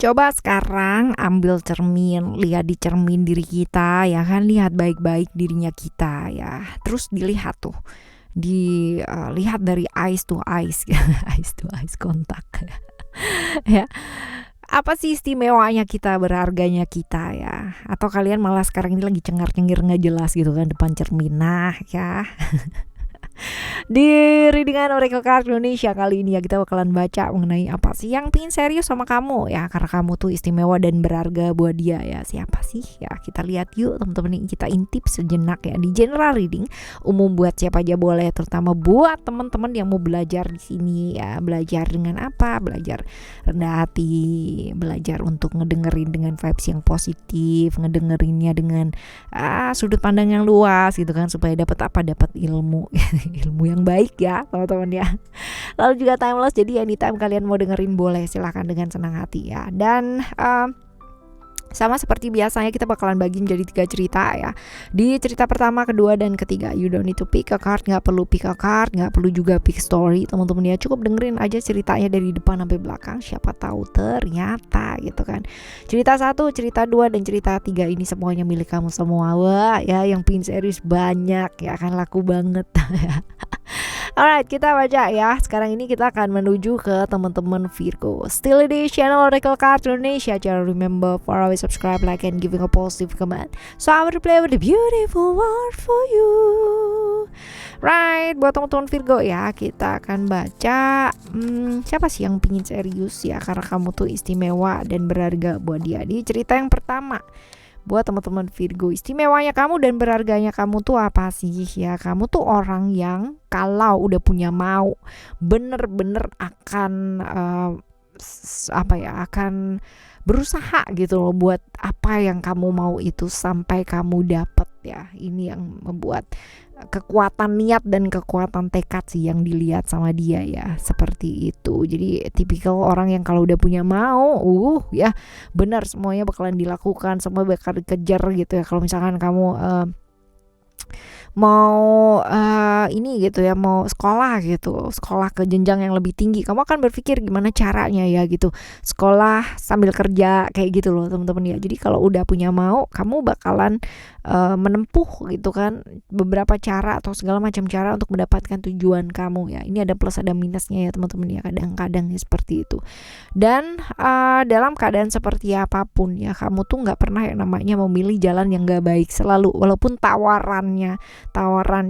Coba sekarang ambil cermin, lihat di cermin diri kita ya kan, lihat baik-baik dirinya kita ya. Terus dilihat tuh, dilihat dari eyes to eyes, eyes to eyes kontak ya. Apa sih istimewanya kita, berharganya kita ya? Atau kalian malah sekarang ini lagi cengar-cengir nggak jelas gitu kan depan cermin? Nah ya, di Readingan Oracle Card Indonesia kali ini ya kita bakalan baca mengenai apa sih yang pingin serius sama kamu ya, karena kamu tuh istimewa dan berharga buat dia ya. Siapa sih ya? Kita lihat yuk teman-teman, kita intip sejenak ya di general reading umum buat siapa aja boleh, terutama buat teman-teman yang mau belajar di sini ya. Belajar dengan apa? Belajar rendah hati, belajar untuk ngedengerin dengan vibes yang positif, ngedengerinnya dengan sudut pandang yang luas gitu kan, supaya dapat apa? Dapat ilmu ilmu yang baik ya teman-teman ya. Lalu juga timeless, jadi anytime kalian mau dengerin boleh, silahkan dengan senang hati ya. Dan sama seperti biasanya kita bakalan bagi menjadi 3 cerita ya. Di cerita pertama, kedua, dan ketiga, you don't need to pick a card, gak perlu pick a card, gak perlu juga pick story teman-teman ya. Cukup dengerin aja ceritanya dari depan sampai belakang, siapa tahu ternyata gitu kan. Cerita 1, cerita 2, dan cerita 3 ini semuanya milik kamu semua. Wah ya, yang pin series banyak ya kan, laku banget ya. Alright, kita baca ya. Sekarang ini kita akan menuju ke teman-teman Virgo. Still di channel Oracle Card Indonesia. Jangan remember for always subscribe, like, and giving a positive comment. So I will play with the beautiful word for you. Right, buat teman-teman Virgo ya, kita akan baca siapa sih yang pingin serius ya, karena kamu tuh istimewa dan berharga buat dia. Di cerita yang pertama, buat teman-teman Virgo, istimewanya kamu dan berharganya kamu tuh apa sih ya? Kamu tuh orang yang kalau udah punya mau, bener-bener akan akan berusaha gitu loh buat apa yang kamu mau itu sampai kamu dapet ya. Ini yang membuat kekuatan niat dan kekuatan tekad sih yang dilihat sama dia ya, seperti itu. Jadi tipikal orang yang kalau udah punya mau ya benar, semuanya bakalan dilakukan, semua bakal dikejar gitu ya. Kalau misalkan kamu mau ini gitu ya, mau sekolah gitu, sekolah ke jenjang yang lebih tinggi, kamu akan berpikir gimana caranya ya gitu, sekolah sambil kerja kayak gitu loh teman-teman ya. Jadi kalau udah punya mau, kamu bakalan menempuh gitu kan beberapa cara atau segala macam cara untuk mendapatkan tujuan kamu ya. Ini ada plus ada minusnya ya teman-teman ya, kadang-kadang ya seperti itu. Dan dalam keadaan seperti apapun ya, kamu tuh nggak pernah yang namanya memilih jalan yang nggak baik. Selalu, walaupun tawaran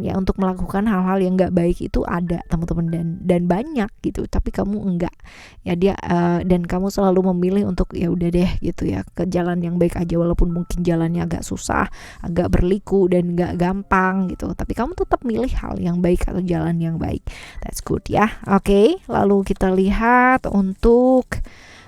ya untuk melakukan hal-hal yang nggak baik itu ada teman-teman, dan banyak gitu, tapi kamu enggak ya dia dan kamu selalu memilih untuk ya udah deh gitu ya, ke jalan yang baik aja, walaupun mungkin jalannya agak susah, agak berliku dan nggak gampang gitu, tapi kamu tetap milih hal yang baik atau jalan yang baik. That's good ya. Oke, lalu kita lihat untuk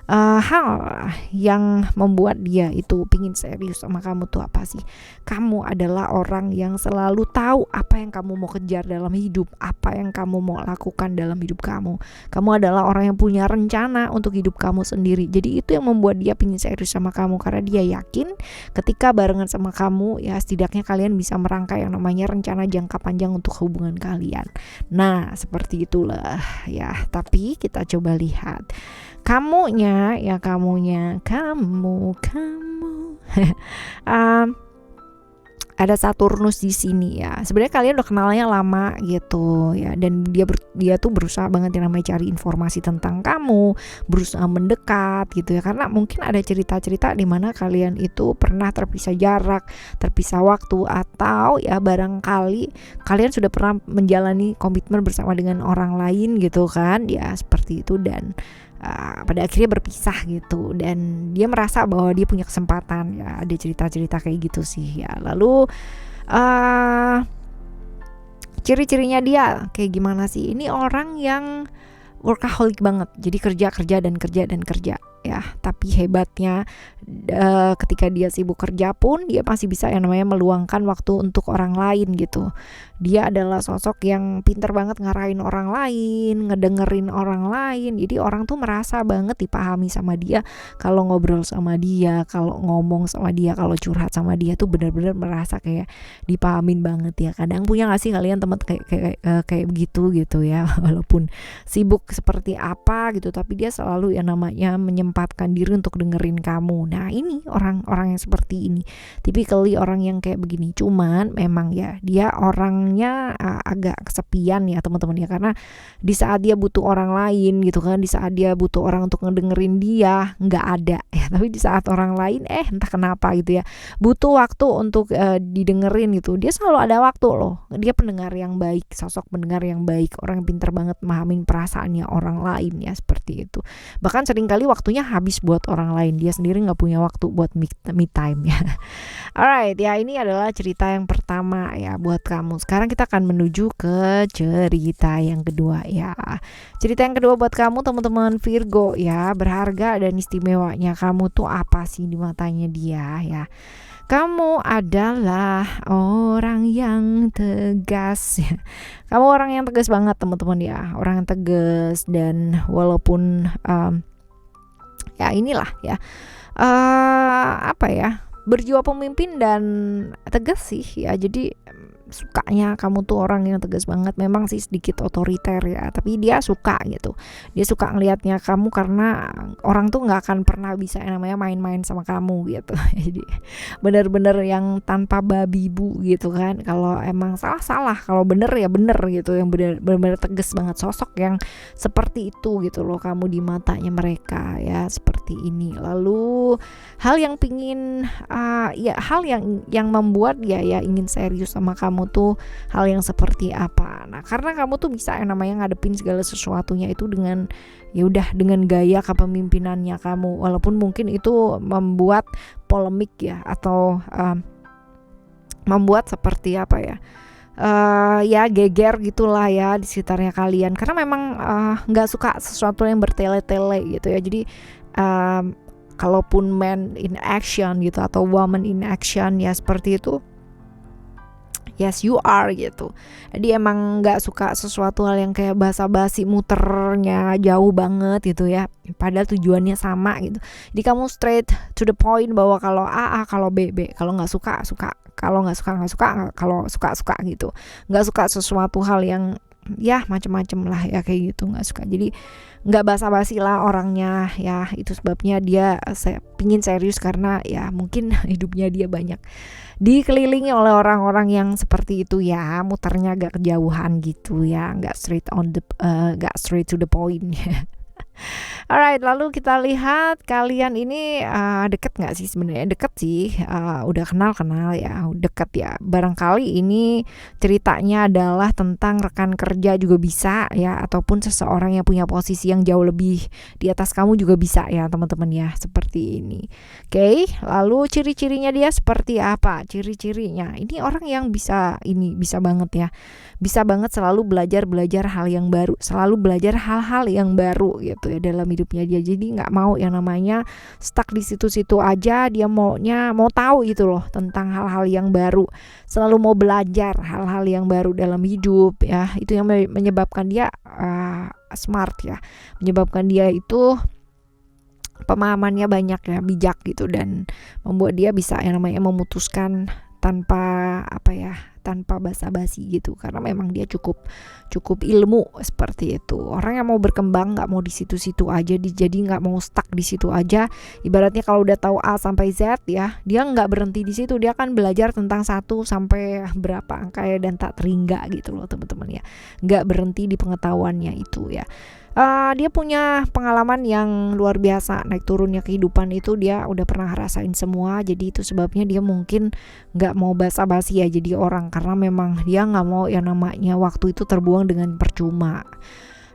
hal yang membuat dia itu pingin serius sama kamu tuh apa sih? Kamu adalah orang yang selalu tahu apa yang kamu mau kejar dalam hidup, apa yang kamu mau lakukan dalam hidup kamu. Kamu adalah orang yang punya rencana untuk hidup kamu sendiri. Jadi itu yang membuat dia pingin serius sama kamu, karena dia yakin ketika barengan sama kamu ya, setidaknya kalian bisa merangkai yang namanya rencana jangka panjang untuk hubungan kalian. Nah seperti itulah ya. Tapi kita coba lihat kamu ada Saturnus di sini ya. Sebenarnya kalian udah kenalnya lama gitu ya, dan dia tuh berusaha banget yang namanya cari informasi tentang kamu, berusaha mendekat gitu ya, karena mungkin ada cerita-cerita di mana kalian itu pernah terpisah jarak, terpisah waktu, atau ya barangkali kalian sudah pernah menjalani komitmen bersama dengan orang lain gitu kan ya, seperti itu. Dan pada akhirnya berpisah gitu, dan dia merasa bahwa dia punya kesempatan ya. Ada cerita-cerita kayak gitu sih ya. Lalu ciri-cirinya dia kayak gimana sih? Ini orang yang workaholic banget, jadi kerja ya. Tapi hebatnya ketika dia sibuk kerja pun dia masih bisa yang namanya meluangkan waktu untuk orang lain gitu. Dia adalah sosok yang pinter banget ngarahin orang lain, ngedengerin orang lain. Jadi orang tuh merasa banget dipahami sama dia, kalau ngobrol sama dia, kalau ngomong sama dia, kalau curhat sama dia tuh benar-benar merasa kayak dipahamin banget ya. Kadang punya gak sih kalian teman kayak begitu gitu ya, walaupun sibuk seperti apa gitu, tapi dia selalu yang namanya menyempatkan diri untuk dengerin kamu. Nah ini orang-orang yang seperti ini, typically orang yang kayak begini. Cuman memang ya dia orangnya agak kesepian ya teman-teman ya, karena di saat dia butuh orang lain gitu kan, di saat dia butuh orang untuk ngedengerin dia nggak ada ya, tapi di saat orang lain entah kenapa gitu ya butuh waktu untuk didengerin gitu, dia selalu ada waktu loh. Dia pendengar yang baik, sosok pendengar yang baik, orang yang pintar banget mahamin perasaannya orang lain ya, seperti itu. Bahkan seringkali waktunya habis buat orang lain, dia sendiri nggak punya waktu buat me time ya. Alright ya, ini adalah cerita yang pertama ya buat kamu. Sekarang kita akan menuju ke cerita yang kedua ya. Cerita yang kedua buat kamu teman-teman Virgo ya, berharga dan istimewanya kamu tuh apa sih di matanya dia ya. Kamu adalah orang yang tegas. Kamu orang yang tegas banget teman-teman ya, orang yang tegas. Dan walaupun ya inilah ya apa ya, berjiwa pemimpin dan tegas sih ya. Jadi sukanya kamu tuh orang yang tegas banget, memang sih sedikit otoriter ya, tapi dia suka gitu. Dia suka ngelihatnya kamu, karena orang tuh nggak akan pernah bisa yang namanya main-main sama kamu gitu. Jadi bener-bener yang tanpa babi bu gitu kan. Kalau emang salah, kalau bener ya bener gitu, yang bener-bener tegas banget. Sosok yang seperti itu gitu loh kamu di matanya mereka ya, seperti ini. Lalu hal yang pingin ya, hal yang membuat ya ingin serius sama kamu tuh hal yang seperti apa. Nah karena kamu tuh bisa yang namanya ngadepin segala sesuatunya itu dengan ya udah, dengan gaya kepemimpinannya kamu, walaupun mungkin itu membuat polemik ya, atau membuat seperti apa ya, ya geger gitulah ya di sekitarnya kalian, karena memang nggak suka sesuatu yang bertele-tele gitu ya. Jadi kalaupun man in action gitu atau woman in action ya seperti itu, yes you are gitu. Jadi emang gak suka sesuatu hal yang kayak basa-basi, muternya jauh banget gitu ya, padahal tujuannya sama gitu. Jadi kamu straight to the point, bahwa kalau A, kalau B, kalau gak suka, kalau gak suka, kalau suka gitu. Gak suka sesuatu hal yang ya macem-macem lah ya kayak gitu, gak suka. Jadi gak basa-basi lah orangnya ya. Itu sebabnya dia pingin serius, karena ya mungkin hidupnya dia banyak dikelilingi oleh orang-orang yang seperti itu ya, muternya agak kejauhan gitu ya, gak straight to the point ya. Alright, lalu kita lihat kalian ini deket gak sih sebenarnya? Deket sih, udah kenal ya, deket ya. Barangkali ini ceritanya adalah tentang rekan kerja juga bisa ya, ataupun seseorang yang punya posisi yang jauh lebih di atas kamu juga bisa ya teman-teman ya, seperti ini. Oke, lalu ciri-cirinya dia seperti apa? Ciri-cirinya ini orang yang bisa banget ya, bisa banget selalu belajar hal yang baru, selalu belajar hal-hal yang baru gitu ya dalam hidupnya dia. Jadi nggak mau yang namanya stuck di situ-situ aja, dia mau tahu gitu loh tentang hal-hal yang baru, selalu mau belajar hal-hal yang baru dalam hidup ya. Itu yang menyebabkan dia smart ya, menyebabkan dia itu pemahamannya banyak ya, bijak gitu, dan membuat dia bisa yang namanya memutuskan tanpa basa-basi gitu, karena memang dia cukup ilmu seperti itu. Orang yang mau berkembang, nggak mau di situ-situ aja, jadi nggak mau stuck di situ aja. Ibaratnya kalau udah tahu A sampai Z ya, dia nggak berhenti di situ, dia akan belajar tentang 1 sampai berapa angka ya, dan tak terhingga gitu loh teman-teman ya, nggak berhenti di pengetahuannya itu ya. Dia punya pengalaman yang luar biasa, naik turunnya kehidupan itu dia udah pernah rasain semua. Jadi itu sebabnya dia mungkin gak mau basa-basi ya jadi orang, karena memang dia gak mau yang namanya waktu itu terbuang dengan percuma.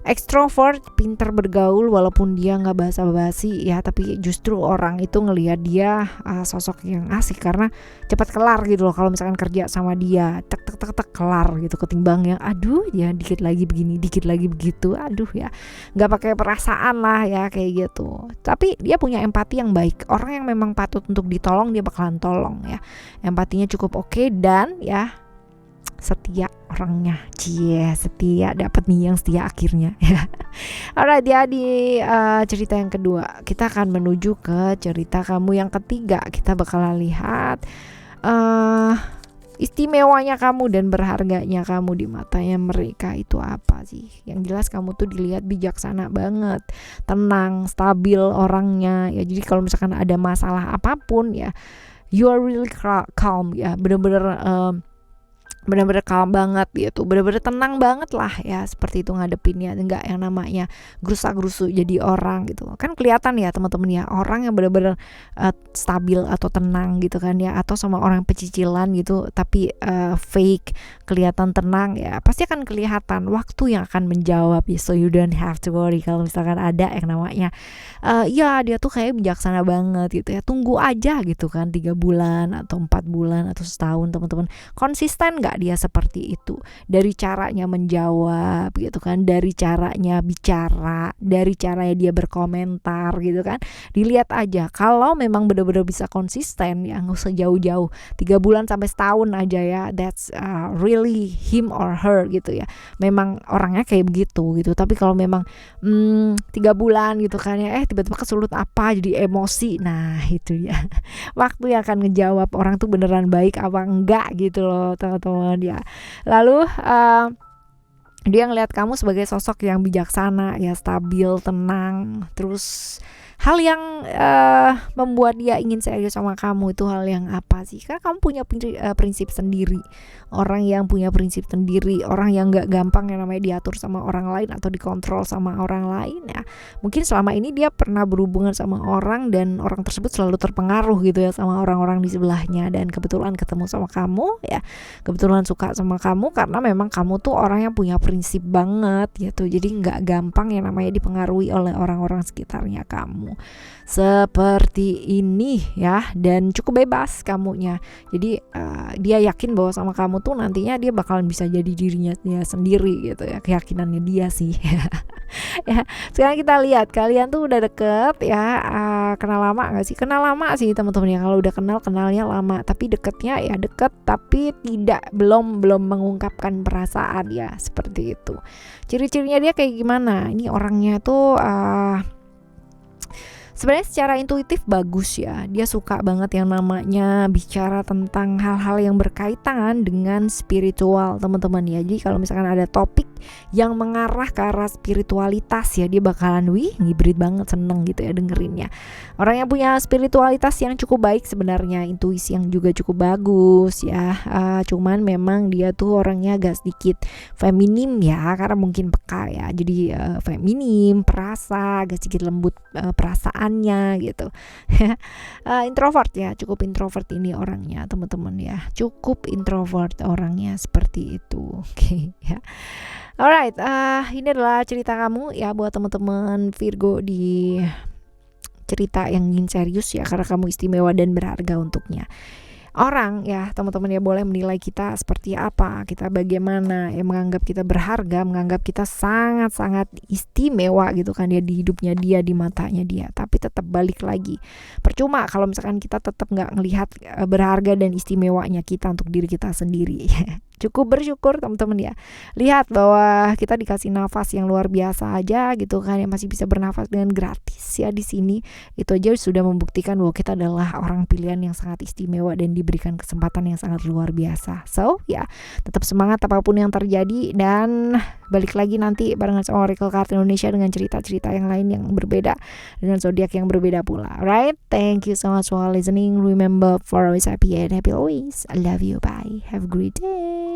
Extrovert, pinter bergaul walaupun dia nggak basa-basi ya, tapi justru orang itu ngelihat dia sosok yang asik karena cepat kelar gitu loh. Kalau misalkan kerja sama dia tek kelar gitu, ketimbang yang aduh ya dikit lagi begini, dikit lagi begitu, aduh ya nggak pakai perasaan lah ya kayak gitu. Tapi dia punya empati yang baik, orang yang memang patut untuk ditolong dia bakalan tolong ya. Empatinya cukup oke, dan ya setia orangnya, setia, dapat nih yang setia akhirnya ya. Alright ya, di cerita yang kedua kita akan menuju ke cerita kamu yang ketiga. Kita bakalan lihat istimewanya kamu dan berharganya kamu di matanya mereka itu apa sih? Yang jelas kamu tuh dilihat bijaksana banget, tenang, stabil orangnya ya. Jadi kalau misalkan ada masalah apapun ya, you are really calm ya, bener-bener calm banget gitu, bener-bener tenang banget lah ya, seperti itu ngadepinnya, enggak yang namanya gerusa-gerusu jadi orang gitu kan. Kelihatan ya teman-teman ya, orang yang bener-bener stabil atau tenang gitu kan ya, atau sama orang pecicilan gitu tapi fake kelihatan tenang ya, pasti akan kelihatan waktu yang akan menjawab ya. So you don't have to worry kalau misalkan ada yang namanya ya dia tuh kayak bijaksana banget gitu ya, tunggu aja gitu kan, 3 bulan atau 4 bulan atau setahun teman-teman, konsisten gak dia seperti itu, dari caranya menjawab gitu kan, dari caranya bicara, dari caranya dia berkomentar gitu kan. Dilihat aja kalau memang benar-benar bisa konsisten ya, nggak usah jauh-jauh, 3 bulan sampai setahun aja ya, that's really him or her gitu ya, memang orangnya kayak begitu gitu. Tapi kalau memang 3 bulan gitu kan ya, tiba-tiba kesulut apa jadi emosi, nah itu ya waktu yang akan ngejawab orang tuh beneran baik apa enggak gitu loh teman-teman ya. Lalu dia ngelihat kamu sebagai sosok yang bijaksana ya, stabil, tenang. Terus hal yang membuat dia ingin serius sama kamu itu hal yang apa sih? Karena kamu punya prinsip sendiri. Orang yang punya prinsip sendiri, orang yang gak gampang yang namanya diatur sama orang lain atau dikontrol sama orang lain ya. Mungkin selama ini dia pernah berhubungan sama orang dan orang tersebut selalu terpengaruh gitu ya sama orang-orang di sebelahnya, dan kebetulan ketemu sama kamu ya, kebetulan suka sama kamu karena memang kamu tuh orang yang punya prinsip banget gitu. Jadi gak gampang yang namanya dipengaruhi oleh orang-orang sekitarnya kamu. Seperti ini ya, dan cukup bebas kamunya. Jadi dia yakin bahwa sama kamu tuh nantinya dia bakalan bisa jadi dirinya dia sendiri gitu ya, keyakinannya dia sih ya. Sekarang kita lihat kalian tuh udah deket ya, kenal lama gak sih? Kenal lama sih teman-teman ya. Kalau udah kenalnya lama, tapi deketnya ya deket tapi belum mengungkapkan perasaan ya, seperti itu. Ciri-cirinya dia kayak gimana? Ini orangnya tuh sebenarnya secara intuitif bagus ya. Dia suka banget yang namanya bicara tentang hal-hal yang berkaitan dengan spiritual teman-teman ya. Jadi kalau misalkan ada topik yang mengarah ke arah spiritualitas ya, dia bakalan ngibrit banget, seneng gitu ya dengerinnya. Orang yang punya spiritualitas yang cukup baik sebenarnya, intuisi yang juga cukup bagus ya. Cuman memang dia tuh orangnya agak sedikit feminim ya, karena mungkin peka ya. Jadi feminim, perasa, agak sedikit lembut perasaannya gitu. Introvert ya, cukup introvert ini orangnya teman-teman ya, cukup introvert orangnya seperti itu. Oke ya. Alright, ini adalah cerita kamu ya buat teman-teman Virgo di cerita yang ingin serius ya, karena kamu istimewa dan berharga untuknya. Orang ya teman-teman ya boleh menilai kita seperti apa, kita bagaimana ya, menganggap kita berharga, menganggap kita sangat-sangat istimewa gitu kan ya di hidupnya dia, di matanya dia. Tapi tetap balik lagi, percuma kalau misalkan kita tetap nggak ngelihat berharga dan istimewanya kita untuk diri kita sendiri. Cukup bersyukur teman-teman ya, lihat bahwa kita dikasih nafas yang luar biasa aja gitu kan, yang masih bisa bernafas dengan gratis ya di sini. Itu aja sudah membuktikan bahwa kita adalah orang pilihan yang sangat istimewa dan diberikan kesempatan yang sangat luar biasa. So ya, tetap semangat apapun yang terjadi, dan balik lagi nanti barengan sama Oracle Card Indonesia dengan cerita-cerita yang lain yang berbeda, dengan zodiak yang berbeda pula. Alright, thank you so much for listening. Remember, for always happy and happy always. I love you. Bye. Have a great day.